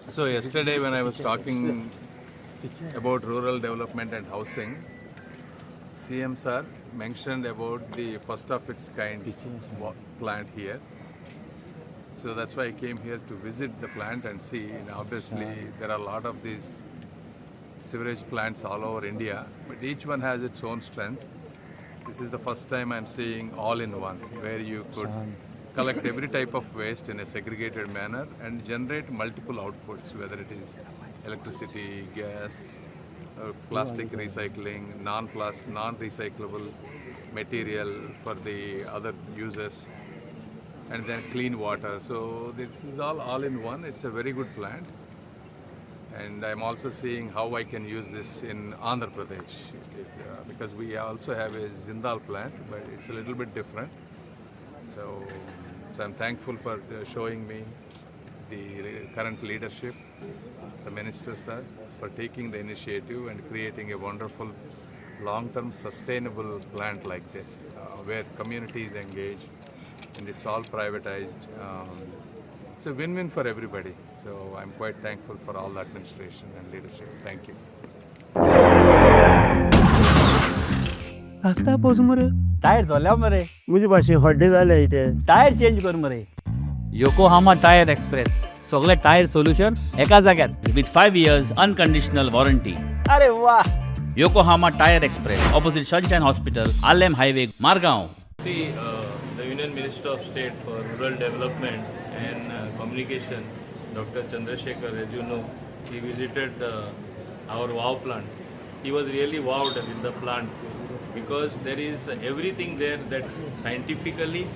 So yesterday when I was talking about rural development and housing, CM sir mentioned about the first of its kind plant here. So that's why I came here to visit the plant and see. And obviously, there are a lot of these sewerage plants all over India, but each one has its own strength. This is the first time I'm seeing all in one, where you could collect every type of waste in a segregated manner and generate multiple outputs, whether it is electricity, gas, plastic recycling, non-recyclable material for the other uses, and then clean water. So this is all in one. It's a very good plant. And I'm also seeing how I can use this in Andhra Pradesh, because we also have a Jindal plant, but it's a little bit different. So I'm thankful for showing me the current leadership, the ministers, sir, for taking the initiative and creating a wonderful long-term sustainable plant like this, where community is engaged and it's all privatized. It's a win-win for everybody. So I'm quite thankful for all the administration and leadership. Thank you. हसता पोस मरे tyre झाल्या मरे मुझे पाशी हड्डे झाले इथे tyre change कर मरे Yokohama tyre express सगळे टायर सोल्युशन एका जाग्यार विथ 5 years अनकंडिशनल वॉरंटी. अरे वाह. Yokohama tyre express opposite sunshine hospital, Alem highway, Margao. See, the Union Minister of State for Rural Development and Communication, Dr. Chandrasekhar, as you know, he visited our WOW plant. He was really wowed with the plant because there is everything there that scientifically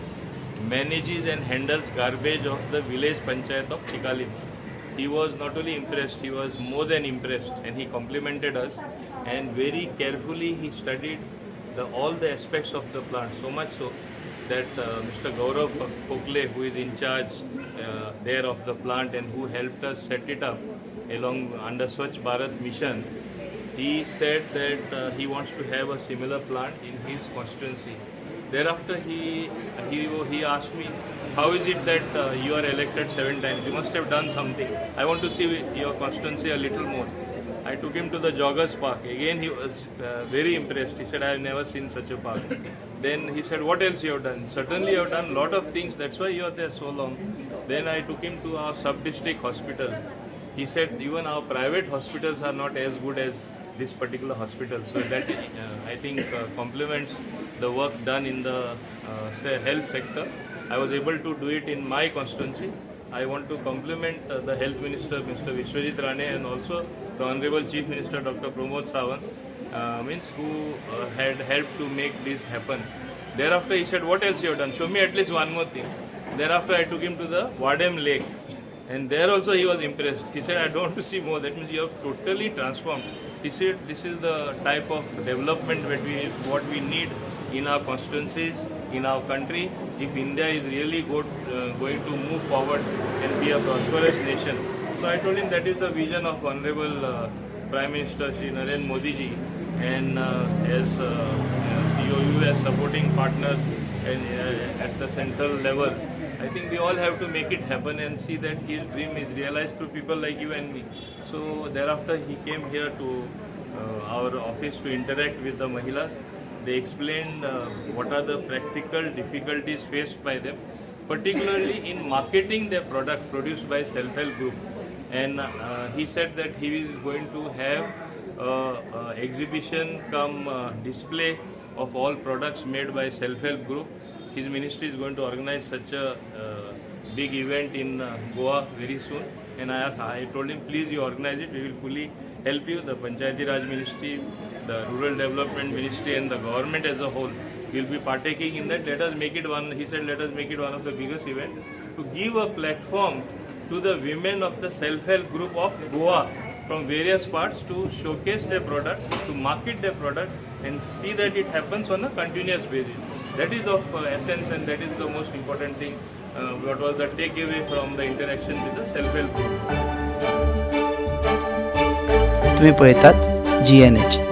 manages and handles garbage of the village panchayat of Chikalin. He was not only impressed, he was more than impressed, and he complimented us, and very carefully he studied all the aspects of the plant, so much so that Mr. Gaurav Kokle, who is in charge there of the plant and who helped us set it up along under Swachh Bharat mission, he said that he wants to have a similar plant in his constituency. Thereafter he asked me, how is it that you are elected 7 times? You must have done something. I want to see your constituency a little more. I took him to the Joggers Park. Again, he was very impressed. He said, I have never seen such a park. Then he said, what else you have done? Certainly you have done a lot of things. That's why you are there so long. Then I took him to our sub-district hospital. He said, even our private hospitals are not as good as this particular hospital. So that I think complements the work done in the health sector. I was able to do it in my constituency. I want to compliment the Health Minister, Mr. Vishwajit Rane, and also the Honorable Chief Minister, Dr. Pramod Sawant, who had helped to make this happen. Thereafter, he said, what else you have done? Show me at least one more thing. Thereafter, I took him to the Wadem Lake. And there also he was impressed. He said, I don't want to see more. That means you have totally transformed. He said, this is the type of development that what we need in our constituencies, in our country, if India is really going to move forward and be a prosperous nation. So I told him that is the vision of Honorable Prime Minister Shri Narendra Modi ji, and as COU as supporting partners and at the central level, I think we all have to make it happen and see that his dream is realized through people like you and me. So thereafter he came here to our office to interact with the Mahilas. They explained what are the practical difficulties faced by them, particularly in marketing their product produced by self-help group. And he said that he is going to have exhibition come display of all products made by self-help group. His ministry is going to organize such a big event in Goa very soon. And I told him, please you organize it, we will fully help you. The Panchayati Raj Ministry, the Rural Development Ministry and the government as a whole will be partaking in that. Let us make it one, he said, let us make it one of the biggest events to give a platform to the women of the self-help group of Goa from various parts to showcase their product, to market their product and see that it happens on a continuous basis. That is of essence, and that is the most important thing. What was the takeaway from the interaction with the self-help group. तुम्ही पळयतात GNH.